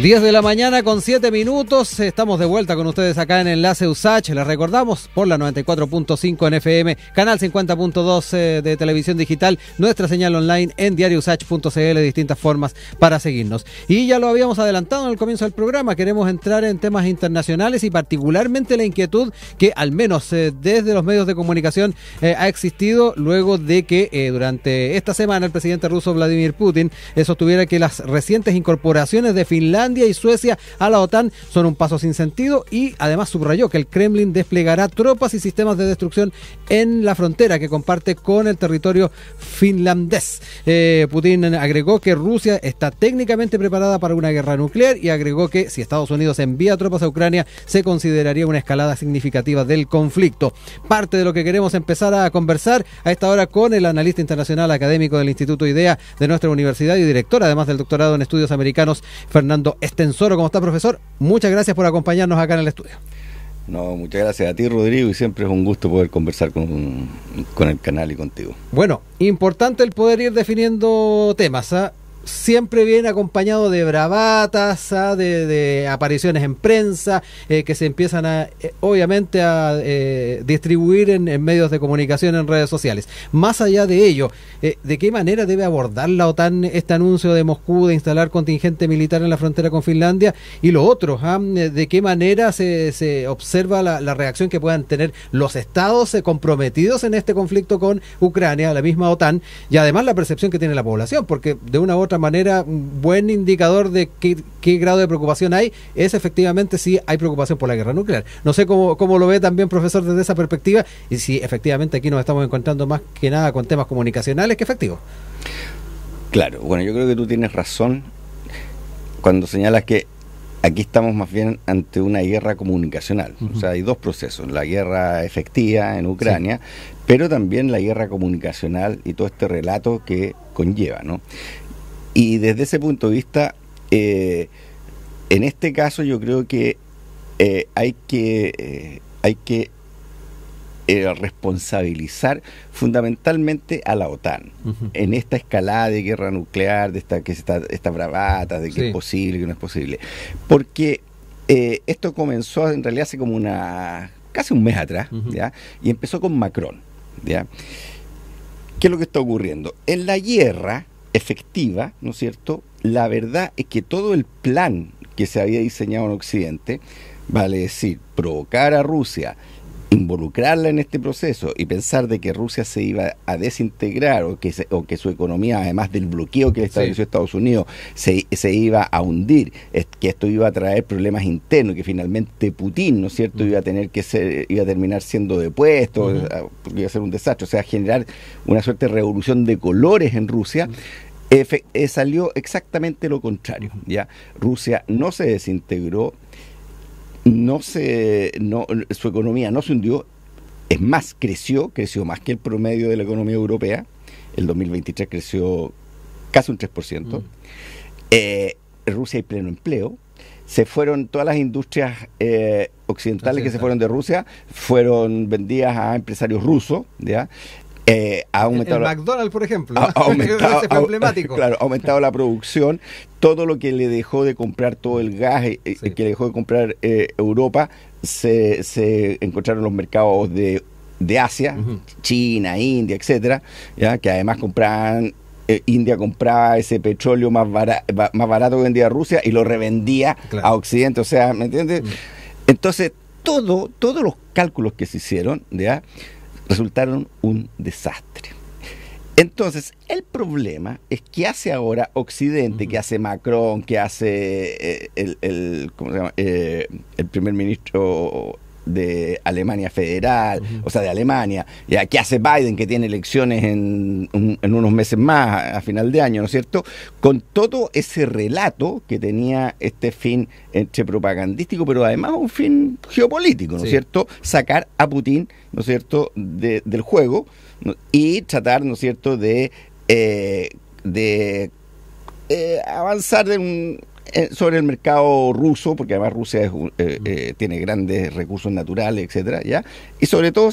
10 de la mañana con 7 minutos, estamos de vuelta con ustedes acá en Enlace USACH. Les recordamos por la 94.5 en FM, canal 50.2 de televisión digital, nuestra señal online en diariousach.cl, distintas formas para seguirnos. Y ya lo habíamos adelantado en el comienzo del programa, queremos entrar en temas internacionales y particularmente la inquietud que al menos desde los medios de comunicación ha existido luego de que durante esta semana el presidente ruso Vladimir Putin sostuviera que las recientes incorporaciones de Finlandia y Suecia a la OTAN son un paso sin sentido, y además subrayó que el Kremlin desplegará tropas y sistemas de destrucción en la frontera que comparte con el territorio finlandés. Putin agregó que Rusia está técnicamente preparada para una guerra nuclear y agregó que si Estados Unidos envía tropas a Ucrania se consideraría una escalada significativa del conflicto. Parte de lo que queremos empezar a conversar a esta hora con el analista internacional académico del Instituto IDEA de nuestra universidad y director además del doctorado en estudios americanos, Fernando Estensoro. ¿Cómo está, profesor? Muchas gracias por acompañarnos acá en el estudio. No, muchas gracias a ti, Rodrigo, y siempre es un gusto poder conversar con el canal y contigo. Bueno, importante el poder ir definiendo temas, ¿eh? Siempre viene acompañado de bravatas, de apariciones en prensa, que se empiezan a, obviamente, a distribuir en medios de comunicación, en redes sociales. Más allá de ello, ¿de qué manera debe abordar la OTAN este anuncio de Moscú de instalar contingente militar en la frontera con Finlandia? Y lo otro, ¿de qué manera se observa la reacción que puedan tener los estados comprometidos en este conflicto con Ucrania, la misma OTAN, y además la percepción que tiene la población? Porque de una u otra manera, un buen indicador de qué grado de preocupación hay es efectivamente si hay preocupación por la guerra nuclear. No sé cómo lo ve también, profesor, desde esa perspectiva, y si efectivamente aquí nos estamos encontrando más que nada con temas comunicacionales que efectivos. Claro, bueno, yo creo que tú tienes razón cuando señalas que aquí estamos más bien ante una guerra comunicacional. O sea, hay dos procesos: la guerra efectiva en Ucrania, sí, pero también la guerra comunicacional y todo este relato que conlleva, ¿no? Y desde ese punto de vista, en este caso yo creo que hay que responsabilizar fundamentalmente a la OTAN en esta escalada de guerra nuclear, de esta bravata, de que sí es posible, que no es posible. Porque esto comenzó en realidad hace como casi un mes atrás, ¿ya? Y empezó con Macron, ¿ya? ¿Qué es lo que está ocurriendo? En la guerra efectiva, ¿no es cierto?, la verdad es que todo el plan que se había diseñado en Occidente, vale decir, provocar a Rusia, involucrarla en este proceso y pensar de que Rusia se iba a desintegrar o que su economía, además del bloqueo que estableció Estados Unidos, se iba a hundir, que esto iba a traer problemas internos, que finalmente Putin, ¿no es cierto?, iba a terminar siendo depuesto, iba a ser un desastre, o sea, generar una suerte de revolución de colores en Rusia. Salió exactamente lo contrario, ¿ya? Rusia no se desintegró, su economía no se hundió, es más, creció más que el promedio de la economía europea. El 2023 creció casi un 3%. Rusia hay pleno empleo. Se fueron todas las industrias occidentales que se fueron de Rusia, fueron vendidas a empresarios rusos, ¿ya? Ha aumentado el McDonald's, por ejemplo, ha aumentado la producción. Todo lo que le dejó de comprar, todo el gas que le dejó de comprar Europa, se encontraron los mercados de Asia, China, India, etcétera, ¿ya? Que además India compraba ese petróleo más barato que vendía a Rusia y lo revendía a Occidente, o sea, ¿me entiendes? Entonces, todos los cálculos que se hicieron, ¿ya?, resultaron un desastre. Entonces, el problema es que hace ahora Occidente, que hace Macron, que hace ¿cómo se llama?, el primer ministro de Alemania Federal, o sea, de Alemania, ya que hace Biden, que tiene elecciones en unos meses más, a final de año, ¿no es cierto?, con todo ese relato que tenía este fin entre propagandístico, pero además un fin geopolítico, ¿no es cierto?, sacar a Putin, ¿no es cierto?, del juego, ¿no?, y tratar, ¿no es cierto?, de avanzar sobre el mercado ruso, porque además Rusia tiene grandes recursos naturales, etcétera, ¿ya? Y sobre todo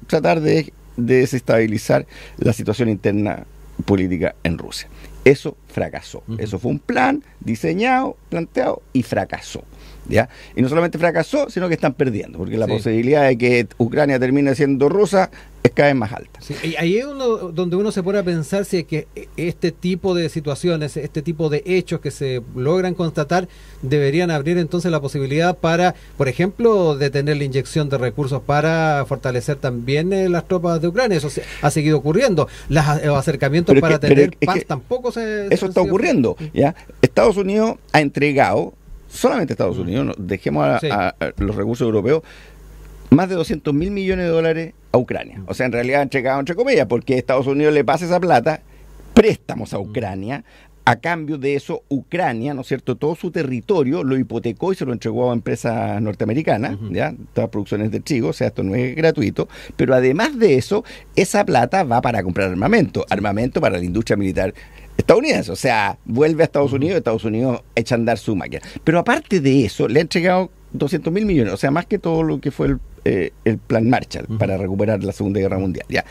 tratar de desestabilizar la situación interna política en Rusia. Eso fracasó. Eso fue un plan diseñado, planteado y fracasó. ¿Ya? Y no solamente fracasó, sino que están perdiendo, porque la posibilidad de que Ucrania termine siendo rusa es cada vez más alta. Sí, y ahí es donde uno se pone a pensar si es que este tipo de situaciones, este tipo de hechos que se logran constatar, deberían abrir entonces la posibilidad para, por ejemplo, detener la inyección de recursos para fortalecer también las tropas de Ucrania. Eso ha seguido ocurriendo. Los acercamientos para tener paz tampoco eso está ocurriendo. ¿Ya? Estados Unidos ha entregado, solamente Estados Unidos, dejemos a los recursos europeos, más de 200 mil millones de dólares a Ucrania. O sea, en realidad ha entregado entre comillas, porque Estados Unidos le pasa esa plata, préstamos a Ucrania. A cambio de eso, Ucrania, ¿no es cierto?, todo su territorio lo hipotecó y se lo entregó a empresas norteamericanas, ¿ya? Todas producciones de trigo, o sea, esto no es gratuito, pero además de eso, esa plata va para comprar armamento para la industria militar estadounidense, o sea, vuelve a Estados Unidos echa a andar su máquina. Pero aparte de eso, le ha entregado 200 mil millones, o sea, más que todo lo que fue el plan Marshall para recuperar la Segunda Guerra Mundial, ¿ya?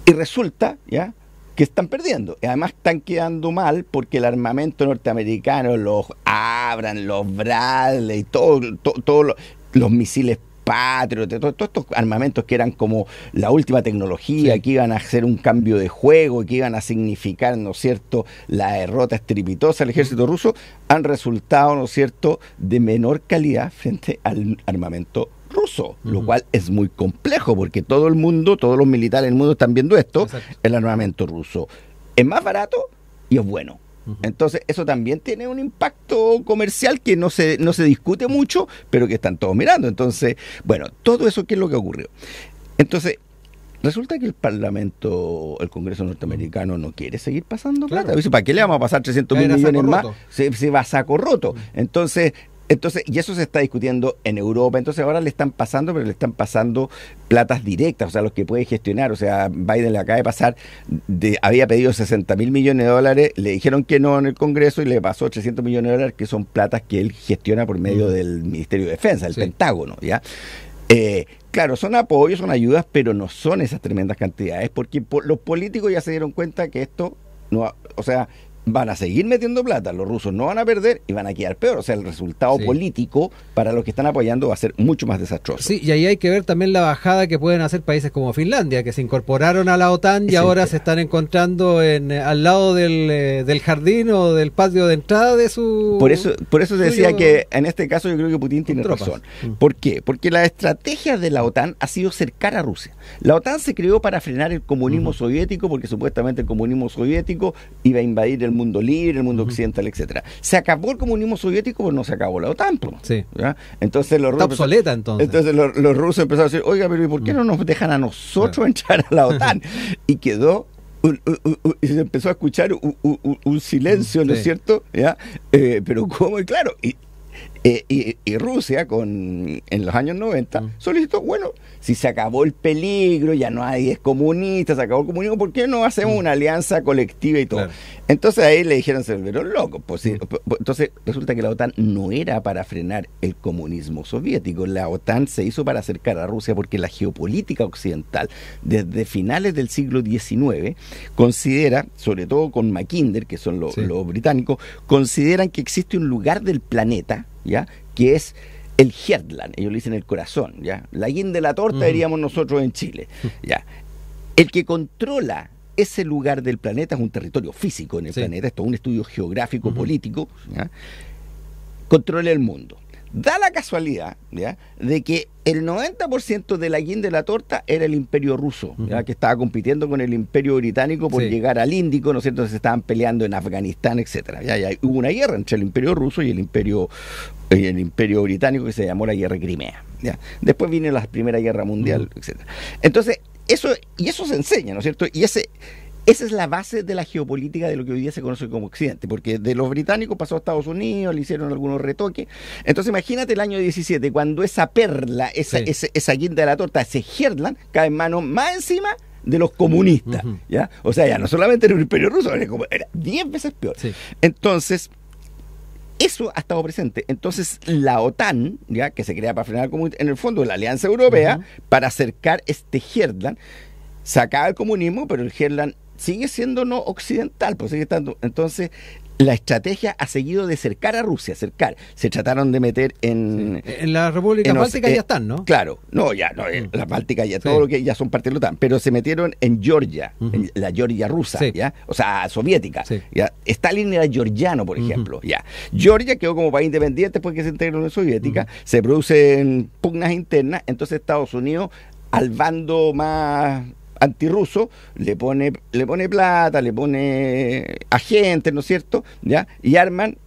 Y resulta, ¿ya?, que están perdiendo. Y además están quedando mal porque el armamento norteamericano, los Abrams, los Bradley, todos los misiles Patriot, todos estos armamentos que eran como la última tecnología, que iban a hacer un cambio de juego, que iban a significar, ¿no es cierto?, la derrota estrepitosa del ejército ruso, han resultado, ¿no es cierto?, de menor calidad frente al armamento ruso, lo cual es muy complejo porque todo el mundo, todos los militares del mundo están viendo esto. Exacto. El armamento ruso es más barato y es bueno. Entonces eso también tiene un impacto comercial que no se discute mucho, pero que están todos mirando. Entonces, bueno, todo eso, ¿qué es lo que ocurrió? Entonces, resulta que el Parlamento, el Congreso norteamericano no quiere seguir pasando plata. Dice, ¿para qué le vamos a pasar 300 mil millones más? Se va a saco roto. Entonces, y eso se está discutiendo en Europa. Entonces ahora le están pasando, pero le están pasando platas directas, o sea, los que puede gestionar. O sea, Biden le acaba de pasar, había pedido 60 mil millones de dólares, le dijeron que no en el Congreso y le pasó 300 millones de dólares, que son platas que él gestiona por medio del Ministerio de Defensa, el Pentágono, ¿ya? Claro, son apoyos, son ayudas, pero no son esas tremendas cantidades, porque los políticos ya se dieron cuenta que esto no, o sea, van a seguir metiendo plata, los rusos no van a perder y van a quedar peor. O sea, el resultado político para los que están apoyando va a ser mucho más desastroso. Sí, y ahí hay que ver también la bajada que pueden hacer países como Finlandia, que se incorporaron a la OTAN y ahora se están encontrando al lado del jardín o del patio de entrada de su... Por eso se decía que en este caso yo creo que Putin tiene razón. ¿Por qué? Porque la estrategia de la OTAN ha sido cercar a Rusia. La OTAN se creó para frenar el comunismo soviético, porque supuestamente el comunismo soviético iba a invadir el mundo libre, el mundo occidental, etcétera. Se acabó el comunismo soviético, pues no se acabó la OTAN. ¿Ya? Entonces los rusos, está obsoleta entonces. Los rusos empezaron a decir, oiga, pero ¿y por qué no nos dejan a nosotros entrar a la OTAN? Y quedó y se empezó a escuchar un silencio, ¿no es cierto? ¿Ya? Pero ¿cómo? Y claro, y Rusia en los años 90 solicitó, bueno, si se acabó el peligro, ya no hay es comunista, se acabó el comunismo, ¿por qué no hacemos una alianza colectiva y todo? Claro. Entonces ahí le dijeron, se volvieron locos. Pues, sí. Entonces resulta que la OTAN no era para frenar el comunismo soviético, la OTAN se hizo para acercar a Rusia porque la geopolítica occidental desde finales del siglo XIX considera, sobre todo con Mackinder, que son los británicos, consideran que existe un lugar del planeta, ¿ya?, que es el Heartland, ellos le dicen el corazón, ¿ya? La guinda de la torta, diríamos nosotros en Chile, ¿ya? El que controla ese lugar del planeta es un territorio físico en el planeta, esto es un estudio geográfico, político, ¿ya?, controla el mundo. Da la casualidad, ¿ya?, de que el 90% de la guinda de la torta era el imperio ruso, ¿ya?, que estaba compitiendo con el imperio británico por llegar al Índico, ¿no es cierto? Se estaban peleando en Afganistán, etcétera. Ya hubo una guerra entre el imperio ruso y el imperio británico que se llamó la Guerra de Crimea, ¿ya? Después vino la Primera Guerra Mundial, etcétera. Entonces, eso se enseña, ¿no es cierto? Y esa es la base de la geopolítica de lo que hoy día se conoce como Occidente, porque de los británicos pasó a Estados Unidos, le hicieron algunos retoques. Entonces imagínate el año 17, cuando esa perla, esa guinda de la torta, ese Heartland, cae en manos más encima de los comunistas, ¿ya? O sea, ya no solamente era un imperio ruso, era 10 veces peor. Entonces, eso ha estado presente. Entonces, la OTAN, ¿ya?, que se crea para frenar el comunismo, en el fondo la Alianza Europea, para acercar este Heartland, se acaba el comunismo, pero el Heartland sigue siendo no occidental, pues sigue estando. Entonces, la estrategia ha seguido de cercar a Rusia, cercar. Se trataron de meter en la República Báltica ya están, ¿no? Claro, la Báltica ya, todo lo que ya son parte de la OTAN, pero se metieron en Georgia, en la Georgia rusa, ¿ya? O sea, soviética. ¿Ya? Stalin era georgiano, por ejemplo, ¿ya? Georgia quedó como país independiente después que se integró en la Soviética, se producen pugnas internas, entonces Estados Unidos, al bando más antirruso, le pone plata, le pone agentes, ¿no es cierto? ¿Ya? Y arman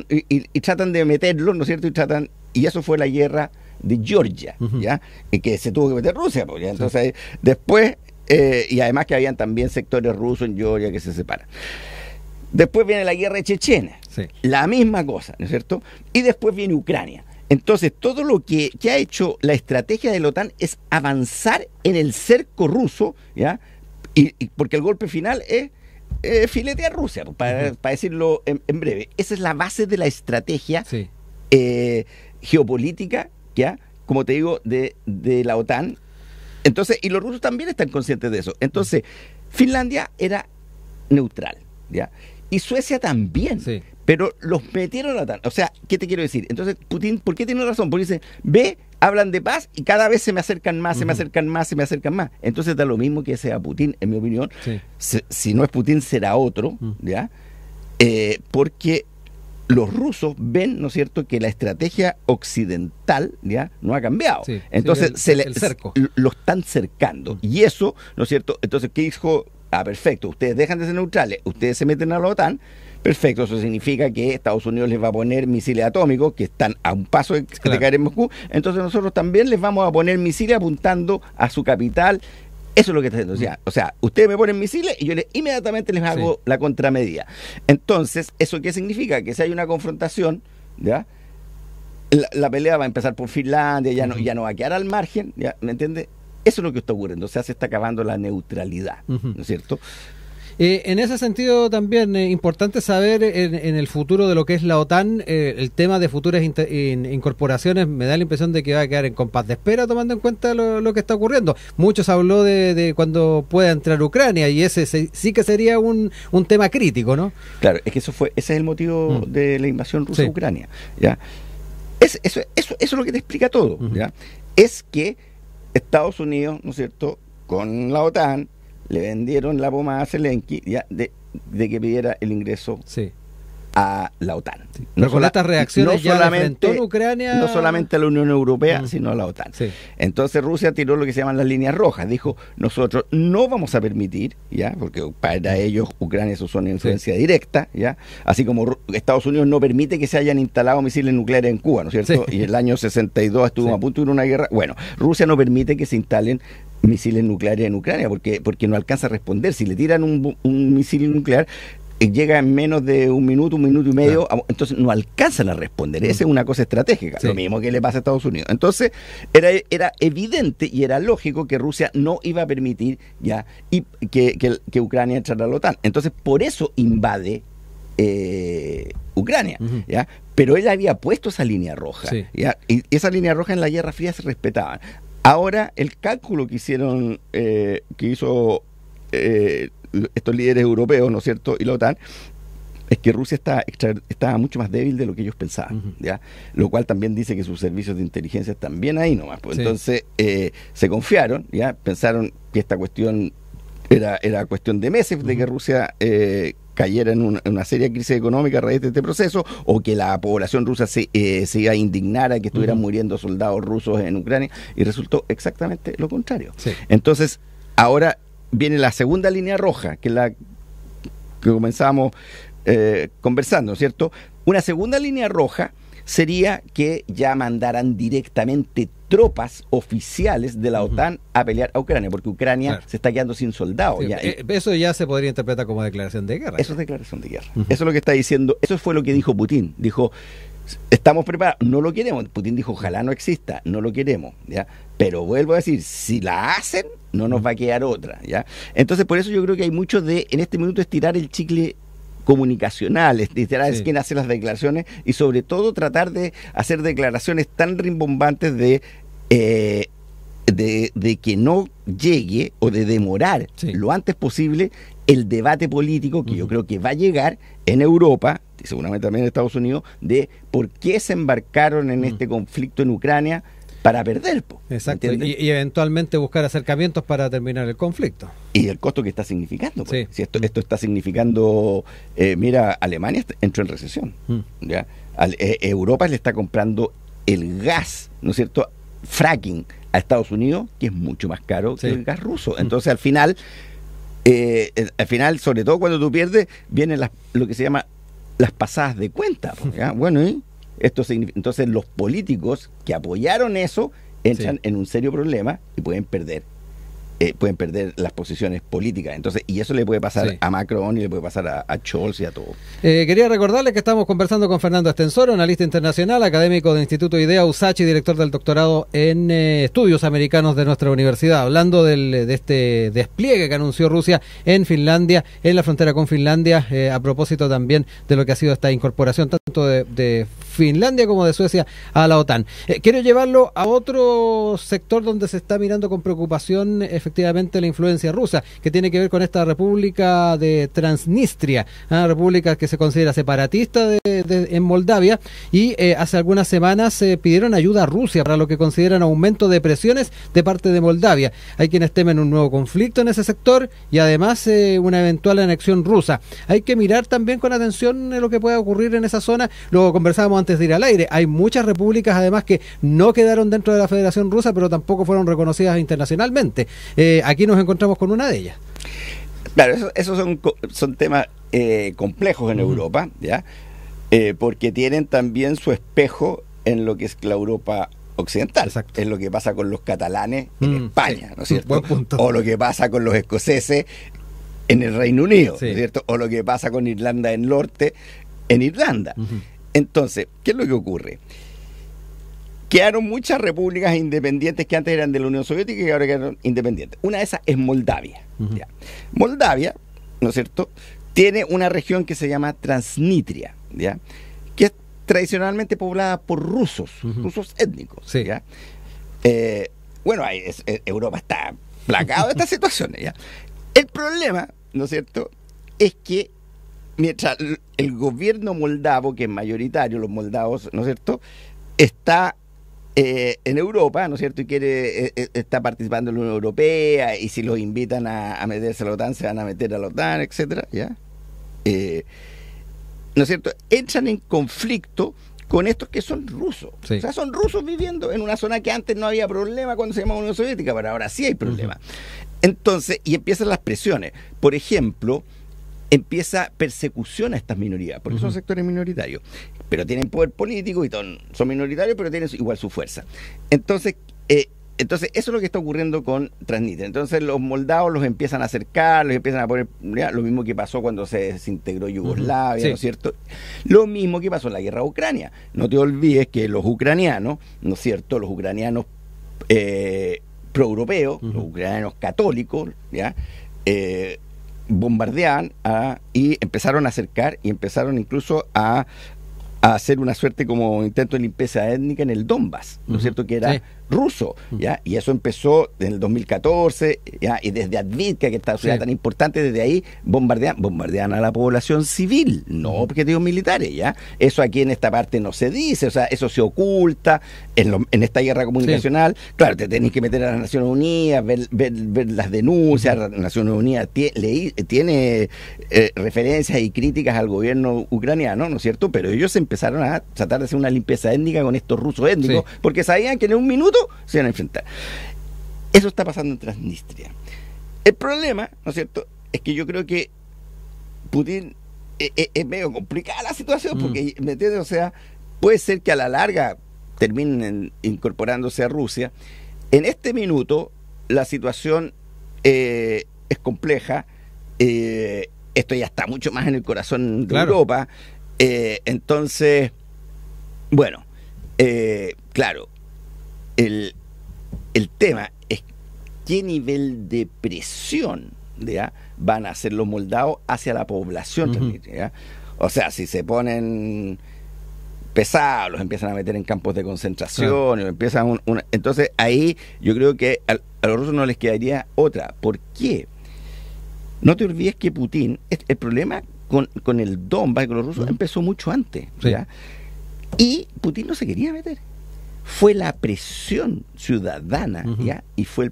y tratan de meterlo, ¿no es cierto? Y eso fue la guerra de Georgia, ¿ya? Y que se tuvo que meter Rusia, pues, ¿ya? Entonces, después, y además que habían también sectores rusos en Georgia que se separan. Después viene la guerra de Chechenia, la misma cosa, ¿no es cierto? Y después viene Ucrania. Entonces, todo lo que ha hecho la estrategia de la OTAN es avanzar en el cerco ruso, ¿ya? Y porque el golpe final es filetear Rusia, para decirlo en breve. Esa es la base de la estrategia geopolítica, ¿ya? Como te digo, de la OTAN. Entonces, y los rusos también están conscientes de eso. Entonces, Finlandia era neutral, ¿ya? Y Suecia también. Pero los metieron a la OTAN. O sea, ¿qué te quiero decir? Entonces, Putin, ¿por qué tiene razón? Porque dice, hablan de paz y cada vez se me acercan más, se me acercan más, se me acercan más. Entonces da lo mismo que sea Putin, en mi opinión. Si no es Putin, será otro, ¿ya? Porque los rusos ven, ¿no es cierto?, que la estrategia occidental, ¿ya?, no ha cambiado. Entonces, el cerco. Lo están cercando. Y eso, ¿no es cierto? Entonces, ¿qué dijo? Perfecto, ustedes dejan de ser neutrales, ustedes se meten a la OTAN. Perfecto, eso significa que Estados Unidos les va a poner misiles atómicos que están a un paso de caer en Moscú. Entonces nosotros también les vamos a poner misiles apuntando a su capital. Eso es lo que está haciendo. O sea, ustedes me ponen misiles y yo inmediatamente les hago la contramedida. Entonces, ¿eso qué significa? Que si hay una confrontación, ¿ya?, la pelea va a empezar por Finlandia, ya no va a quedar al margen, ¿ya? ¿Me entiendes? Eso es lo que está ocurriendo. O sea, se está acabando la neutralidad, ¿no es cierto? En ese sentido también importante saber en el futuro de lo que es la OTAN, el tema de futuras incorporaciones, me da la impresión de que va a quedar en compás de espera tomando en cuenta lo que está ocurriendo. Muchos habló de cuando pueda entrar Ucrania y ese sí que sería un tema crítico, ¿no? Claro, es que ese es el motivo de la invasión rusa a Ucrania, ¿ya? Eso es lo que te explica todo, ¿ya? Es que Estados Unidos, ¿no es cierto?, con la OTAN le vendieron la pomada a Zelensky, ¿ya?, de que pidiera el ingreso a la OTAN. Pero con estas reacciones no solamente en Ucrania, no solamente a la Unión Europea, sino a la OTAN. Entonces Rusia tiró lo que se llaman las líneas rojas. Dijo, nosotros no vamos a permitir, ¿ya?, porque para ellos Ucrania eso son influencia directa, ¿ya?, así como Estados Unidos no permite que se hayan instalado misiles nucleares en Cuba, ¿no es cierto? Y en el año 62 estuvo a punto de ir a una guerra. Bueno, Rusia no permite que se instalen misiles nucleares en Ucrania porque no alcanza a responder. Si le tiran un misil nuclear, llega en menos de un minuto y medio, entonces no alcanzan a responder. Esa es una cosa estratégica, lo mismo que le pasa a Estados Unidos. Entonces era evidente y era lógico que Rusia no iba a permitir ya y que Ucrania entrara a la OTAN. Entonces por eso invade Ucrania, ¿ya? Pero él había puesto esa línea roja, ¿ya? Y esa línea roja en la Guerra Fría se respetaban. Ahora el cálculo que hicieron, que hizo estos líderes europeos, ¿no es cierto?, y la OTAN, es que Rusia estaba mucho más débil de lo que ellos pensaban, ¿ya? Lo cual también dice que sus servicios de inteligencia están bien ahí nomás. Pues. Entonces se confiaron, ¿ya? Pensaron que esta cuestión era cuestión de meses de que Rusia cayera en una seria crisis económica a raíz de este proceso, o que la población rusa se iba a indignar a que estuvieran muriendo soldados rusos en Ucrania, y resultó exactamente lo contrario. Entonces, ahora viene la segunda línea roja, que es la que comenzamos conversando, ¿cierto? Una segunda línea roja sería que ya mandaran directamente tropas oficiales de la OTAN a pelear a Ucrania, porque Ucrania se está quedando sin soldados. Eso ya se podría interpretar como declaración de guerra. Eso es declaración de guerra. Eso es lo que está diciendo, eso fue lo que dijo Putin. Dijo, estamos preparados, no lo queremos. Putin dijo, ojalá no exista, no lo queremos, ¿ya? Pero vuelvo a decir, si la hacen, no nos va a quedar otra, ¿ya? Entonces, por eso yo creo que hay mucho en este minuto, estirar el chicle comunicacional, estirar es quien hace las declaraciones, y sobre todo tratar de hacer declaraciones tan rimbombantes de que no llegue, o de demorar lo antes posible el debate político que yo creo que va a llegar en Europa, y seguramente también en Estados Unidos, de por qué se embarcaron en este conflicto en Ucrania para perder. Exacto, y eventualmente buscar acercamientos para terminar el conflicto. Y el costo que está significando. Sí. Si esto está significando, mira, Alemania entró en recesión. ¿Ya? Europa le está comprando el gas, ¿no es cierto?, fracking a Estados Unidos, que es mucho más caro que el gas ruso. Entonces, al final, sobre todo cuando tú pierdes, vienen lo que se llama las pasadas de cuenta. ¿Ya? Bueno, y esto significa, entonces los políticos que apoyaron eso entran en un serio problema y pueden perder las posiciones políticas. Entonces, y eso le puede pasar a Macron y le puede pasar a Scholz y a todo. Quería recordarles que estamos conversando con Fernando Estensoro, analista internacional, académico del Instituto IDEA USACH y director del doctorado en estudios americanos de nuestra universidad, hablando de este despliegue que anunció Rusia en Finlandia, en la frontera con Finlandia, a propósito también de lo que ha sido esta incorporación tanto de Finlandia como de Suecia a la OTAN. Quiero llevarlo a otro sector donde se está mirando con preocupación efectivamente la influencia rusa, que tiene que ver con esta república de Transnistria, república que se considera separatista en Moldavia, y hace algunas semanas pidieron ayuda a Rusia para lo que consideran aumento de presiones de parte de Moldavia. Hay quienes temen un nuevo conflicto en ese sector y además una eventual anexión rusa. Hay que mirar también con atención lo que pueda ocurrir en esa zona. Lo conversábamos antes de ir al aire. Hay muchas repúblicas además que no quedaron dentro de la Federación Rusa, pero tampoco fueron reconocidas internacionalmente. Aquí nos encontramos con una de ellas. Claro, esos son temas complejos en Europa, ¿ya? Porque tienen también su espejo en lo que es la Europa occidental. Exacto. Es lo que pasa con los catalanes en España, ¿no es cierto? Buen punto. O lo que pasa con los escoceses en el Reino Unido, ¿no es cierto? O lo que pasa con Irlanda del Norte en Irlanda. Entonces, ¿qué es lo que ocurre? Quedaron muchas repúblicas independientes que antes eran de la Unión Soviética y que ahora quedaron independientes. Una de esas es Moldavia. ¿Ya? Moldavia, ¿no es cierto?, tiene una región que se llama Transnistria, ¿ya?, que es tradicionalmente poblada por rusos, rusos étnicos. Sí. ¿Ya? Bueno, Europa está plagado de estas situaciones. ¿Ya? El problema, ¿no es cierto?, es que mientras el gobierno moldavo, que es mayoritario, los moldavos, ¿no es cierto?, está en Europa, ¿no es cierto?, y está participando en la Unión Europea, y si los invitan a meterse a la OTAN, se van a meter a la OTAN, etcétera, ¿ya? ¿No es cierto?, entran en conflicto con estos que son rusos. Sí. O sea, son rusos viviendo en una zona que antes no había problema cuando se llamaba Unión Soviética, pero ahora sí hay problema. Entonces, y empiezan las presiones. Por ejemplo, empieza persecución a estas minorías, porque son sectores minoritarios, pero tienen poder político y son minoritarios, pero tienen igual su fuerza. Entonces, eso es lo que está ocurriendo con Transnistria. Entonces los moldavos los empiezan a acercar, los empiezan a poner, ¿ya?, lo mismo que pasó cuando se desintegró Yugoslavia, ¿no es cierto? Lo mismo que pasó en la guerra de Ucrania. No te olvides que los ucranianos, ¿no es cierto?, los ucranianos proeuropeos, los ucranianos católicos, ¿ya?, bombardeaban y empezaron a acercar y empezaron incluso a hacer una suerte como intento de limpieza étnica en el Donbass, ¿no es cierto?, que era ruso, ¿ya? Y eso empezó en el 2014, ¿ya? Y desde Advitka, que está una ciudad tan importante, desde ahí bombardean a la población civil, no objetivos militares, ¿ya? Eso aquí en esta parte no se dice, o sea, eso se oculta en esta guerra comunicacional. Claro, te tenés que meter a las Naciones Unidas, ver las denuncias. Las Naciones Unidas tiene referencias y críticas al gobierno ucraniano, ¿no es cierto? Pero ellos empezaron a tratar de hacer una limpieza étnica con estos rusos étnicos, porque sabían que en un minuto se iban a enfrentar. Eso está pasando en Transnistria. El problema, ¿no es cierto?, es que yo creo que Putin es medio complicada la situación, porque, ¿me entiendes? O sea, puede ser que a la larga terminen incorporándose a Rusia. En este minuto la situación es compleja. Esto ya está mucho más en el corazón de Europa. Entonces, bueno, claro, el tema es qué nivel de presión, ¿ya?, van a hacer los moldavos hacia la población, ¿ya? O sea, si se ponen pesados, los empiezan a meter en campos de concentración, y empiezan entonces ahí yo creo que a los rusos no les quedaría otra. ¿Por qué? No te olvides que Putin, el problema con el Donbass, con los rusos, empezó mucho antes, ¿ya? Y Putin no se quería meter. Fue la presión ciudadana, ¿ya? Y fue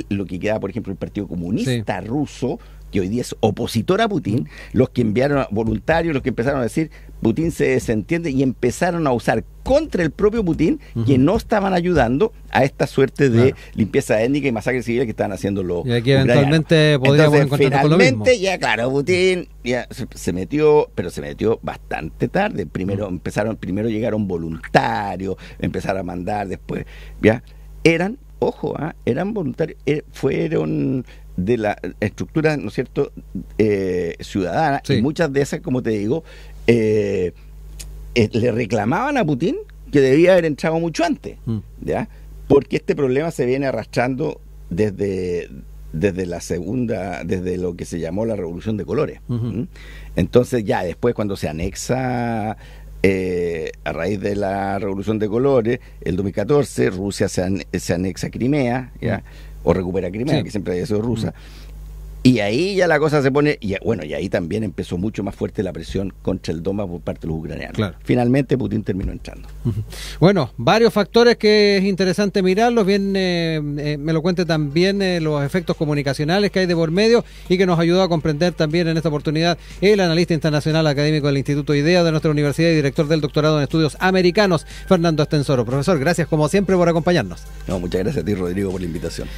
lo que queda, por ejemplo, el Partido Comunista Ruso, que hoy día es opositor a Putin, los que enviaron a voluntarios, los que empezaron a decir Putin se desentiende, y empezaron a usar contra el propio Putin, que no estaban ayudando a esta suerte de limpieza étnica y masacre civil que estaban haciendo los y aquí eventualmente podríamos encontrar con lo mismo. Ya claro, Putin ya se metió, pero se metió bastante tarde. Primero llegaron voluntarios, empezaron a mandar, después ya eran voluntarios, fueron de la estructura, ¿no es cierto?, ciudadana, y muchas de esas, como te digo, le reclamaban a Putin que debía haber entrado mucho antes, ¿ya? Porque este problema se viene arrastrando desde lo que se llamó la Revolución de Colores. Entonces ya después, cuando se anexa a raíz de la Revolución de Colores, el 2014, Rusia se anexa a Crimea, ¿ya? O recupera Crimea, que siempre había sido rusa. Y ahí ya la cosa se pone, y ahí también empezó mucho más fuerte la presión contra el Donbass por parte de los ucranianos. Claro. Finalmente Putin terminó entrando. Bueno, varios factores que es interesante mirarlos, bien me lo cuente también los efectos comunicacionales que hay de por medio, y que nos ayudó a comprender también en esta oportunidad el analista internacional académico del Instituto IDEA de nuestra universidad y director del doctorado en estudios americanos, Fernando Estensoro. Profesor, gracias como siempre por acompañarnos. No, muchas gracias a ti, Rodrigo, por la invitación.